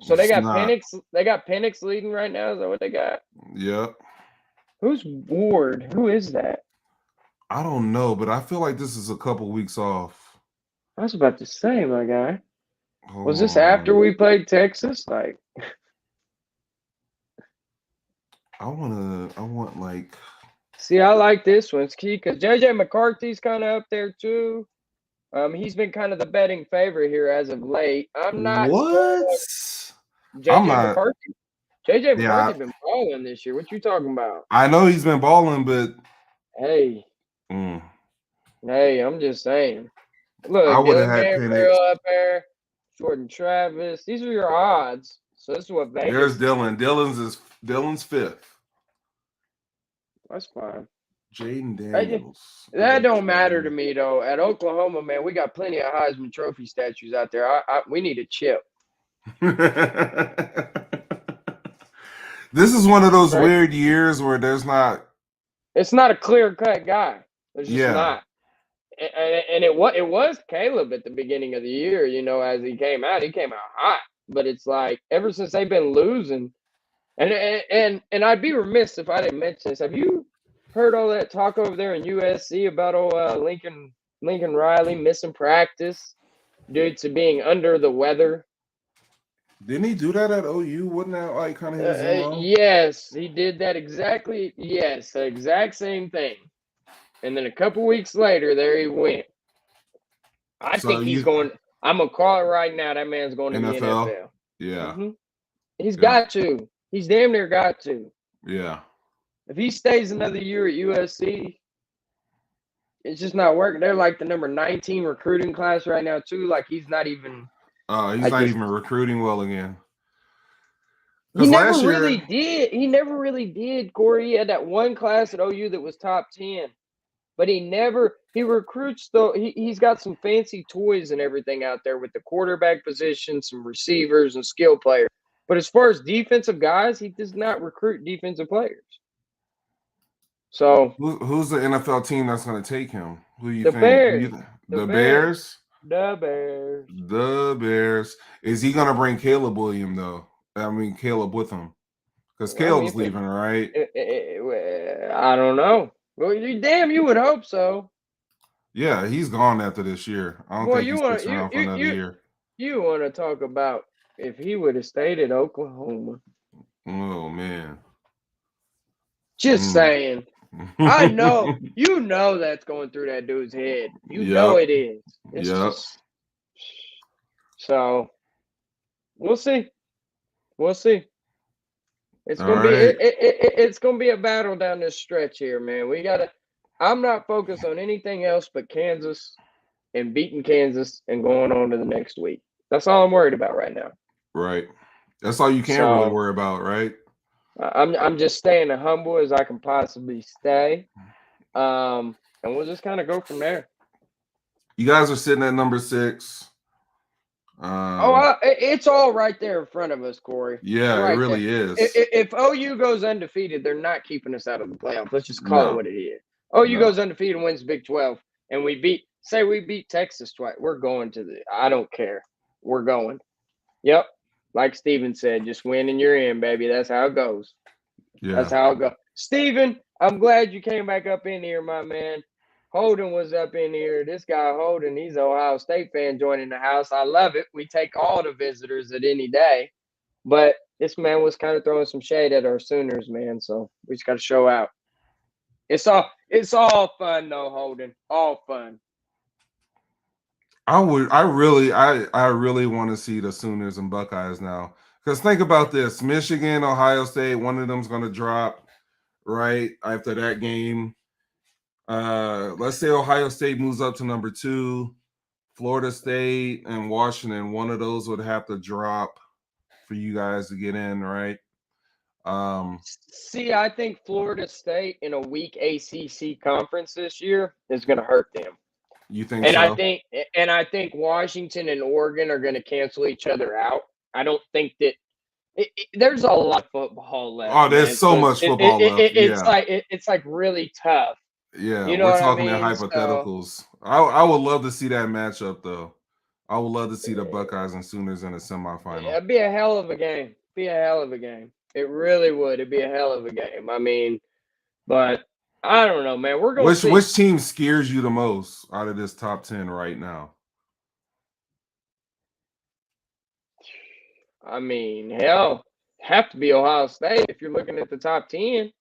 So they It's got not. Penix. They got Penix leading right now. Is that what they got? Yep. Who's Ward? Who is that? I don't know, but I feel like this is a couple weeks off. I was about to say, my guy. Hold Was this on. after we played Texas? Like, I want like see, I like this one. It's key because JJ McCarthy's kind of up there too. He's been kind of the betting favorite here as of late. I'm not what? JJ I'm not. McCarthy. JJ Yeah. McCarthy's been balling this year. What you talking about? I know he's been balling, but Hey, mm, I'm just saying. Look, I would have Dylan had Gabriel Penix. up there, Jordan Travis. These are your odds. So this is what Vegas. There's Dylan. Dylan's fifth. That's fine. Jaden Daniels. That don't matter to me though. At Oklahoma, man, we got plenty of Heisman Trophy statues out there. We need a chip. This is one of those Right. weird years where there's not. It's not a clear-cut guy. It's just Yeah. not. And it was Caleb at the beginning of the year. You know, as he came out hot. But it's like ever since they've been losing, and I'd be remiss if I didn't mention this. Have you heard all that talk over there in USC about Lincoln Riley missing practice due to being under the weather? Didn't he do that at OU? Wouldn't that like kind of his MO? Yes, he did that exactly. Yes, the exact same thing. And then a couple weeks later, there he went. I So think he's going. I'm gonna call it right now. That man's going to the NFL? NFL. Yeah. Mhm. He's Yeah. got to. He's damn near got to. Yeah. If he stays another year at USC, it's just not working. They're like the number 19 recruiting class right now too. Like he's not even. He's not even recruiting well again. He never last year- really did. He never really did, Corey. He had that one class at OU that was top 10. But he recruits though. He's got some fancy toys and everything out there with the quarterback position, some receivers and skill players. But as far as defensive guys, he does not recruit defensive players. So Who's the NFL team that's going to take him? Who you The think? Bears. The The Bears? the Bears. The Bears. Is he going to bring Caleb Williams though? Caleb with him, because Caleb's leaving, right? I don't know. Well, you would hope so. Yeah, he's gone after this year. I don't Boy, think you he wanna- sticks around for you- another you- year. You want to talk about if he would have stayed at Oklahoma? Oh man. Just saying. I know. You know that's going through that dude's head. You know it is. It's just, so we'll see. We'll see. It's gonna be it's gonna be a battle down this stretch here, man. I'm not focused on anything else but Kansas and beating Kansas and going on to the next week. That's all I'm worried about right now. Right. That's all you can really worry about, right? I'm just staying as humble as I can possibly stay. And we'll just kind of go from there. You guys are sitting at number 6. It's all right there in front of us, Corey. Yeah, right it really is. If OU goes undefeated, they're not keeping us out of the playoffs. Let's just call it what it is. OU goes undefeated and wins Big 12, and we beat Texas twice. We're going to I don't care. We're going. Yep. Like Steven said, just win and you're in, baby. That's how it goes. Yeah. That's how it goes. Steven, I'm glad you came back up in here, my man. Holden was up in here. This guy Holden, he's an Ohio State fan joining the house. I love it. We take all the visitors at any day. But this man was kind of throwing some shade at our Sooners, man. So we just got to show out. It's all fun though, Holden. All fun. I really want to see the Sooners and Buckeyes now. Because think about this: Michigan, Ohio State, one of them's going to drop right after that game. Let's say Ohio State moves up to number 2, Florida State and Washington. One of those would have to drop for you guys to get in, right? See, I think Florida State in a weak ACC conference this year is going to hurt them. You think And so? I think Washington and Oregon are going to cancel each other out. I don't think that there's a lot of football left. Oh, there's Man. so much football left. Yeah. It's like really tough. Yeah, You know we're what I talking in mean? So hypotheticals. I would love to see that matchup though. I would love to see the Buckeyes and Sooners in a semifinal. it'd be a hell of a game. Be a hell of a game. It really would. It'd be a hell of a game. I mean, but I don't know, man. We're gonna see. Which team scares you the most out of this top 10 right now? I mean, hell, have to be Ohio State if you're looking at the top 10.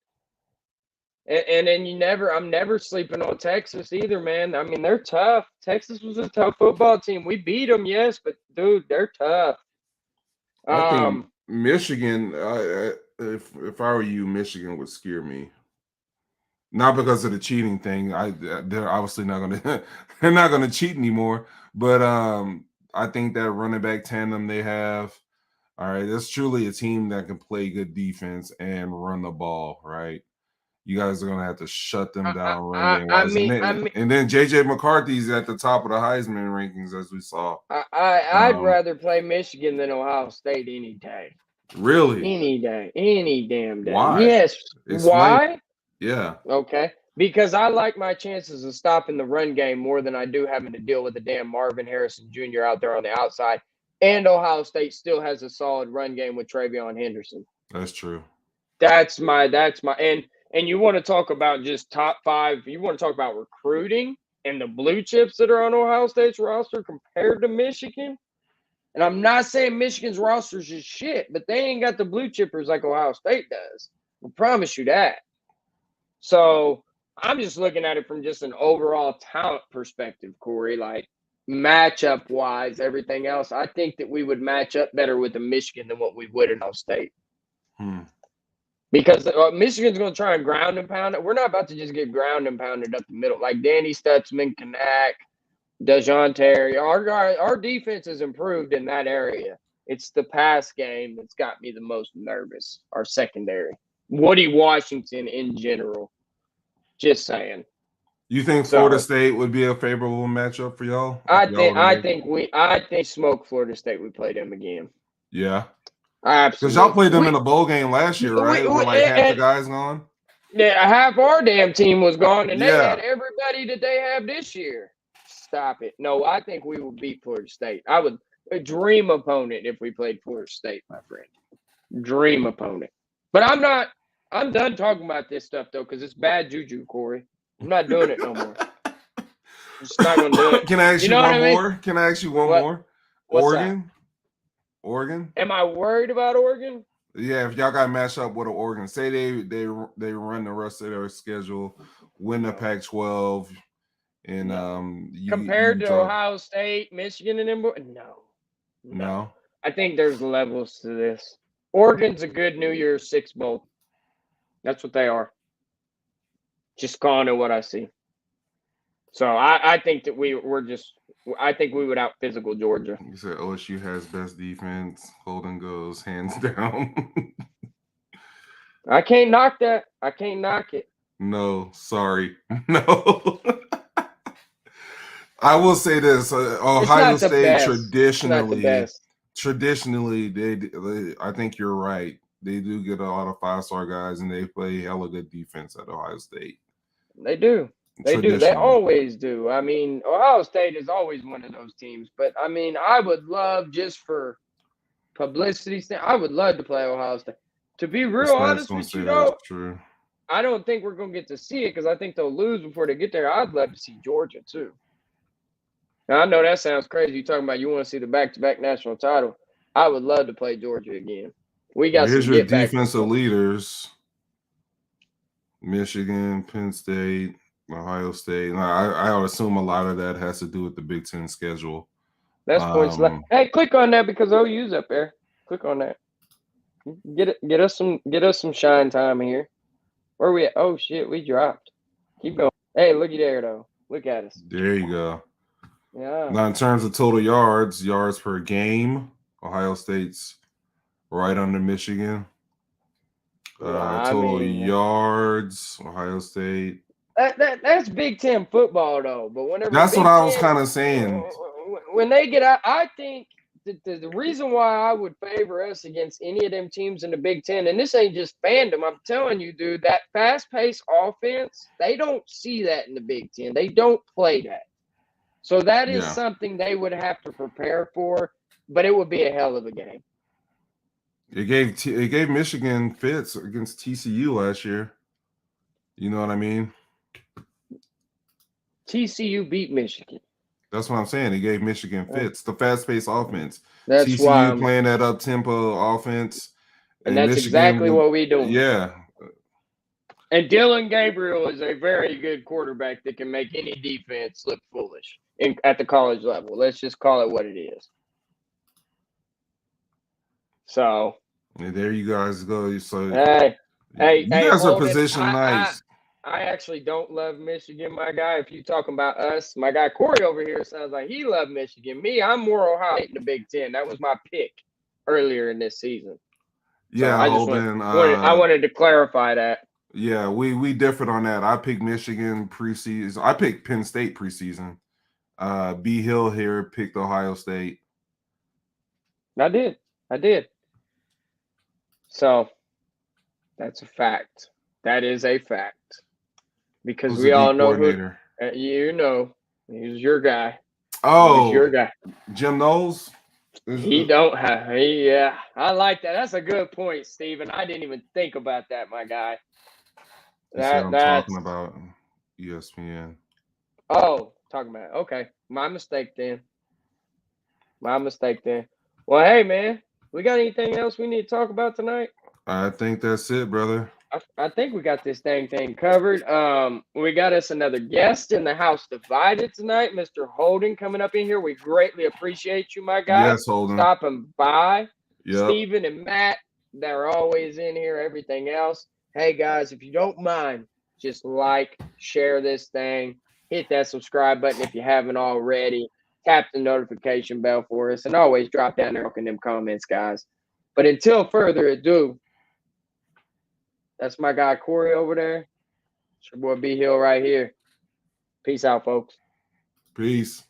And then I'm never sleeping on Texas either, man. I mean, they're tough. Texas was a tough football team. We beat them, yes, but dude, they're tough. I think Michigan. If I were you, Michigan would scare me. Not because of the cheating thing. They're obviously not gonna they're not gonna cheat anymore. But I think that running back tandem they have. All right, that's truly a team that can play good defense and run the ball. Right. You guys are gonna have to shut them down run game wise. And then JJ McCarthy's at the top of the Heisman rankings, as we saw. I'd rather play Michigan than Ohio State any day. Really? Any day. Any damn day. Why? Yes. Why? Yeah. Okay. Because I like my chances of stopping the run game more than I do having to deal with the damn Marvin Harrison Jr. out there on the outside. And Ohio State still has a solid run game with Travion Henderson. That's true. That's my and you want to talk about just top 5, you want to talk about recruiting and the blue chips that are on Ohio State's roster compared to Michigan. And I'm not saying Michigan's roster is just shit, but they ain't got the blue chippers like Ohio State does. I promise you that. So I'm just looking at it from just an overall talent perspective, Corey, like matchup wise, everything else. I think that we would match up better with the Michigan than what we would in Ohio State. Because Michigan's going to try and ground and pound it. We're not about to just get ground and pounded up the middle. Like Danny Stutzman, Kanak, Dejon Terry. Our defense has improved in that area. It's the pass game that's got me the most nervous, our secondary. Woody Washington in general. Just saying. You think Florida State would be a favorable matchup for y'all? I think smoke Florida State would play them again. Yeah. Absolutely. Because y'all played them in a bowl game last year, right? Where like half the guys gone? Yeah, half our damn team was gone, and they had everybody that they have this year. Stop it. No, I think we will beat Florida State. I would a dream opponent if we played Florida State, my friend. Dream opponent. But I'm done talking about this stuff, though, because it's bad juju, Corey. I'm not doing it no more. I'm just not going to do it. Can I ask you one more? Can I ask you one more? Oregon? Oregon? Am I worried about Oregon? Yeah, if y'all got matched up with Oregon, say they run the rest of their schedule, win the Pac-12, and compared to Ohio State, Michigan, and no. I think there's levels to this. Oregon's a good New Year's Six Bowl. That's what they are. Just calling it what I see. So I think that I think we would out physical Georgia. You said OSU has best defense. Holden goes hands down. I can't knock that. I can't knock it. No, sorry. No. I will say this. Ohio State traditionally, they I think you're right. They do get a lot of 5-star guys, and they play hella good defense at Ohio State. They do. They do. They always do. I mean, Ohio State is always one of those teams. But, I mean, I would love, just for publicity, I would love to play Ohio State. To be real honest with you, though, I don't think we're going to get to see it because I think they'll lose before they get there. I'd love to see Georgia, too. Now, I know that sounds crazy. You're talking about you want to see the back-to-back national title. I would love to play Georgia again. We got Here's your defensive leaders. Michigan, Penn State, Ohio State. I would assume a lot of that has to do with the Big Ten schedule. That's points left. Hey, click on that because OU's up there. Click on that. Get us some shine time here. Where are we at? Oh shit, we dropped. Keep going. Hey, looky there though. Look at us. There you go. Yeah. Now in terms of total yards per game, Ohio State's right under Michigan. Total yards, Ohio State. That's Big Ten football though. But whenever That's Big what I was Ten- kind of saying. when they get out, I think the reason why I would favor us against any of them teams in the Big Ten, and this ain't just fandom, I'm telling you, dude, that fast-paced offense, they don't see that in the Big Ten. They don't play that. So that is Yeah. something they would have to prepare for, but it would be a hell of a game. It gave Michigan fits against TCU last year. You know what I mean? TCU beat Michigan. That's what I'm saying. It gave Michigan fits. The fast-paced offense. That's TCU why playing that up-tempo offense. and that's Michigan exactly what we do. Yeah. And Dylan Gabriel is a very good quarterback that can make any defense look foolish at the college level. Let's just call it what it is. So, And there you guys go. So hey, you guys are Holden, positioned nice. I actually don't love Michigan, my guy. If you talking about us, my guy Corey over here sounds like he loved Michigan. Me, I'm more Ohio State in the Big Ten. That was my pick earlier in this season. Yeah, I just Holden. I wanted to clarify that. Yeah, we differed on that. I picked Michigan preseason. I picked Penn State preseason. B Hill here picked Ohio State. I did. So that's a fact. That is a fact. Because Who's we the all D know coordinator? he's your guy. Oh, He's your guy. Jim Knowles. He don't have. Yeah, I like that. That's a good point, Steven. I didn't even think about that, my guy. He said I'm talking about ESPN. Oh, talking about. Okay, my mistake then. Well, hey man, we got anything else we need to talk about tonight? I think that's it, brother. I think we got this thing covered. We got us another guest in the house divided tonight, Mr. Holden, coming up in here. We greatly appreciate you, my guy. Yes, Holden. Stopping by. Yep. Steven and Matt, they're always in here. Everything else. Hey guys, if you don't mind, just like, share this thing, hit that subscribe button if you haven't already. Tap the notification bell for us, and always drop down there in them comments, guys. But until further ado. That's my guy Corey over there. It's your boy B Hill right here. Peace out, folks. Peace.